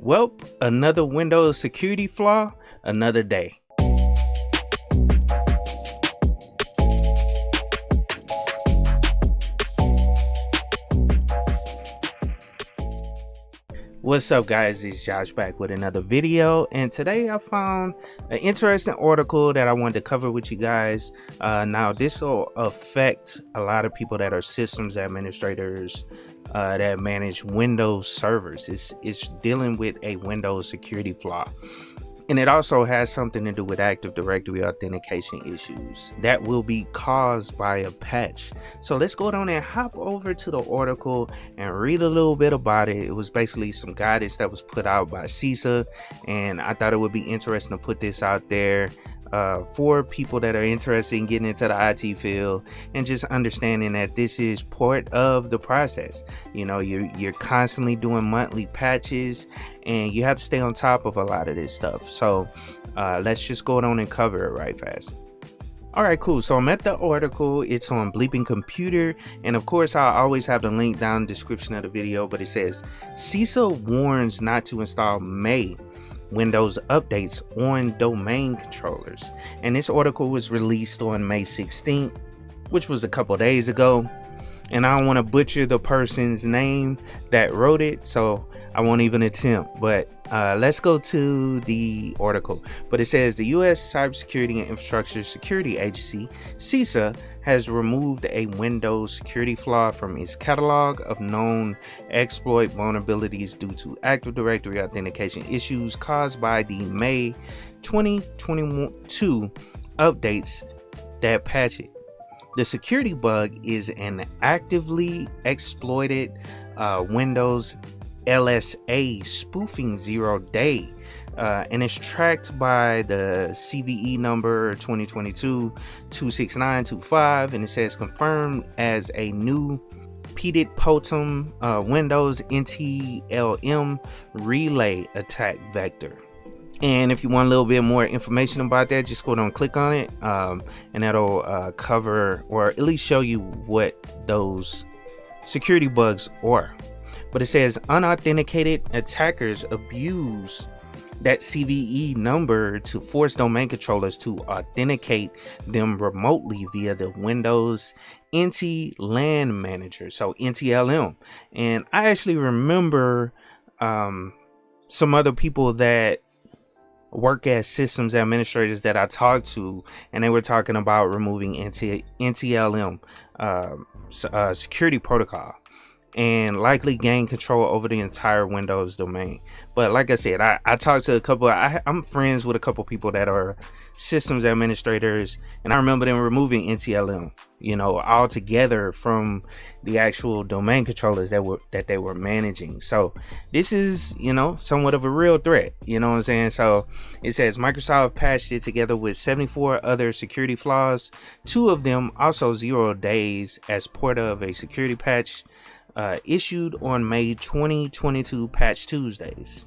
Well, another Windows security flaw, another day. What's up, guys? It's Josh back with another video, and today I found an interesting article that I wanted to cover with you guys. Now this will affect a lot of people that are systems administrators that manage Windows servers. It's dealing with a Windows security flaw, and it also has something to do with Active Directory authentication issues that will be caused by a patch. So let's go down and hop over to the article and read a little bit about it. It was basically some guidance that was put out by CISA, and I thought it would be interesting to put this out there for people that are interested in getting into the IT field and just understanding that this is part of the process. You know, you're constantly doing monthly patches and you have to stay on top of a lot of this stuff. So let's just go on and cover it right fast. All right, cool. So I'm at the article. It's on Bleeping Computer, and of course I'll always have the link down in the description of the video, but it says CISA warns not to install May Windows updates on domain controllers. And this article was released on May 16th, which was a couple days ago, and I don't want to butcher the person's name that wrote it, so I won't even attempt. But let's go to the article. But it says the U.S. Cybersecurity and Infrastructure Security Agency, CISA, has removed a Windows security flaw from its catalog of known exploit vulnerabilities due to Active Directory authentication issues caused by the May 2022 updates that patch it. The security bug is an actively exploited Windows LSA spoofing 0-day, and it's tracked by the CVE number 2022-26925, and it says confirmed as a new PeepItTechie Windows NTLM relay attack vector. And if you want a little bit more information about that, just go down and click on it, and that'll cover or at least show you what those security bugs are. But it says unauthenticated attackers abuse that CVE number to force domain controllers to authenticate them remotely via the Windows NT-LAN manager, so NTLM. And I actually remember some other people that work as systems administrators that I talked to, and they were talking about removing NTLM security protocol and likely gain control over the entire Windows domain. But like I said, I talked to a couple, I'm friends with a couple people that are systems administrators, and I remember them removing NTLM, you know, altogether from the actual domain controllers that they were managing. So this is, you know, somewhat of a real threat, you know what I'm saying? So it says Microsoft patched it together with 74 other security flaws, 2 of them also 0 days as part of a security patch issued on May 2022 Patch Tuesdays.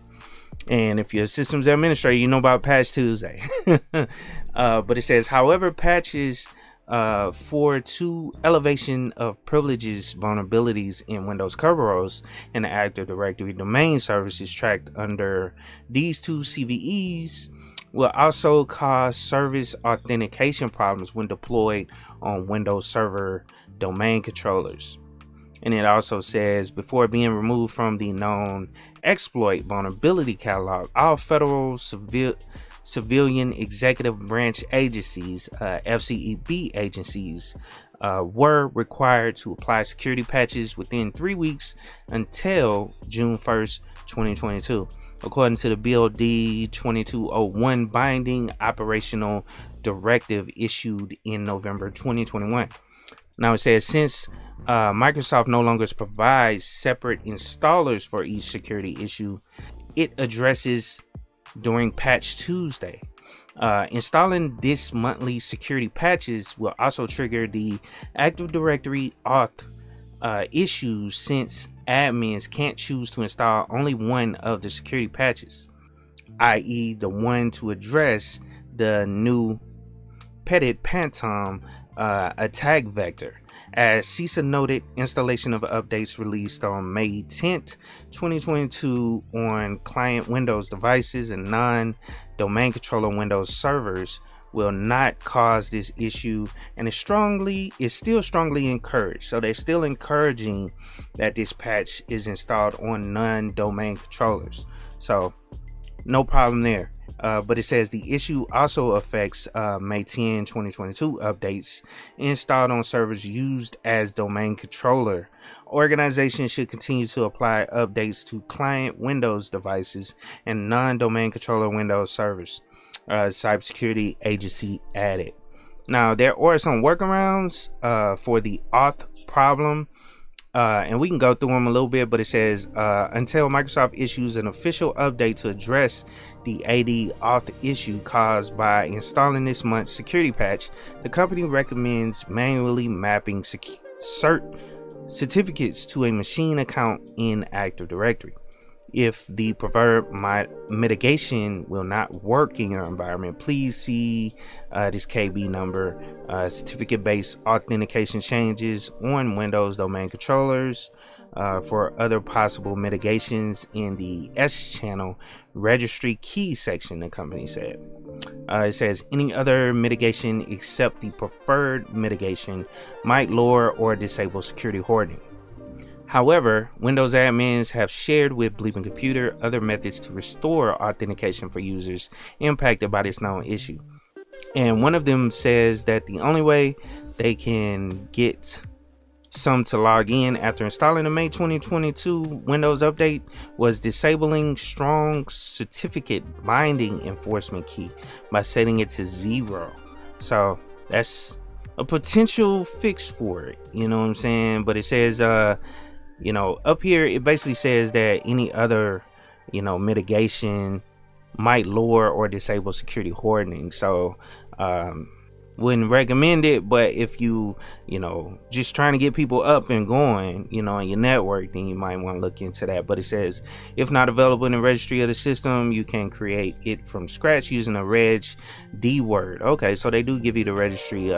And if you're a systems administrator, you know about Patch Tuesday. But it says, however, patches for 2 elevation of privileges vulnerabilities in Windows coveralls and the Active Directory domain services tracked under these 2 CVEs will also cause service authentication problems when deployed on Windows Server domain controllers. And it also says, before being removed from the known exploit vulnerability catalog, all federal civilian executive branch agencies, FCEB agencies, were required to apply security patches within 3 weeks until June 1st, 2022, according to the BLD 2201 binding operational directive issued in November 2021. Now it says, since Microsoft no longer provides separate installers for each security issue it addresses during Patch Tuesday, installing this monthly security patches will also trigger the Active Directory auth issues, since admins can't choose to install only one of the security patches, i.e. the one to address the new PeepItTechie attack vector. As CISA noted, installation of updates released on May 10th, 2022 on client Windows devices and non-domain controller Windows servers will not cause this issue, and is still strongly encouraged. So they're still encouraging that this patch is installed on non-domain controllers. So no problem there. But it says the issue also affects May 10, 2022 updates installed on servers used as domain controller. Organizations should continue to apply updates to client Windows devices and non-domain controller Windows servers. Cybersecurity agency added. Now there are some workarounds for the auth problem. And we can go through them a little bit, but it says until Microsoft issues an official update to address the AD auth issue caused by installing this month's security patch, the company recommends manually mapping certificates to a machine account in Active Directory. If the preferred mitigation will not work in your environment, please see this KB number. Certificate-based authentication changes on Windows domain controllers. For other possible mitigations in the S channel registry key section, the company said. It says any other mitigation except the preferred mitigation might lower or disable security hoarding. However, Windows admins have shared with Bleeping Computer other methods to restore authentication for users impacted by this known issue. And one of them says that the only way they can get some to log in after installing the May 2022 Windows update was disabling strong certificate binding enforcement key by setting it to 0. So that's a potential fix for it, you know what I'm saying? But it says you know, up here it basically says that any other, you know, mitigation might lower or disable security hoarding. So wouldn't recommend it, but if you know, just trying to get people up and going, you know, on your network, then you might want to look into that. But it says if not available in the registry of the system, you can create it from scratch using a reg D word. Okay, so they do give you the registry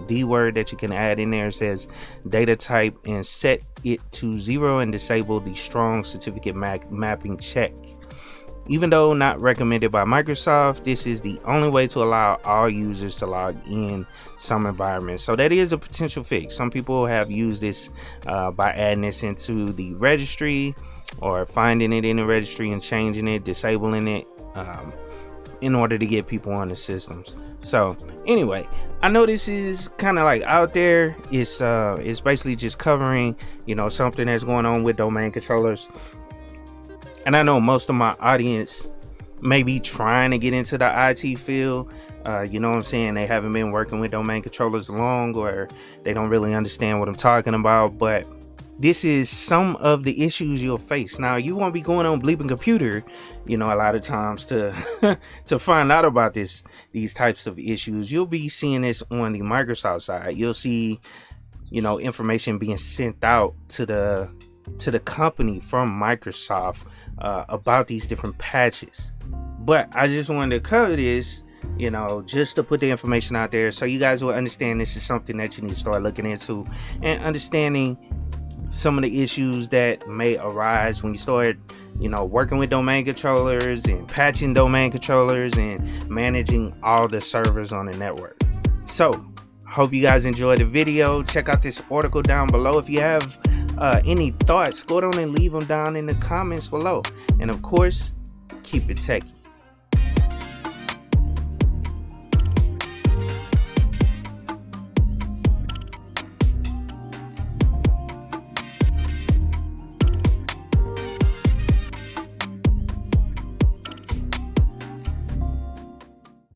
D word that you can add in there. It says data type and set it to 0 and disable the strong certificate mapping check. Even though not recommended by Microsoft, this is the only way to allow all users to log in some environments. So that is a potential fix. Some people have used this by adding this into the registry or finding it in the registry and changing it, disabling it in order to get people on the systems. So anyway, I know this is kind of like out there. It's basically just covering, you know, something that's going on with domain controllers. And I know most of my audience may be trying to get into the IT field. You know what I'm saying? They haven't been working with domain controllers long, or they don't really understand what I'm talking about. But this is some of the issues you'll face. Now, you won't be going on Bleeping Computer, you know, a lot of times to to find out about these types of issues. You'll be seeing this on the Microsoft side. You'll see, you know, information being sent out to the company from Microsoft about these different patches. But I just wanted to cover this, you know, just to put the information out there so you guys will understand this is something that you need to start looking into and understanding some of the issues that may arise when you start, you know, working with domain controllers and patching domain controllers and managing all the servers on the network. So hope you guys enjoyed the video. Check out this article down below. If you have any thoughts, go down and leave them down in the comments below. And of course, keep it techie.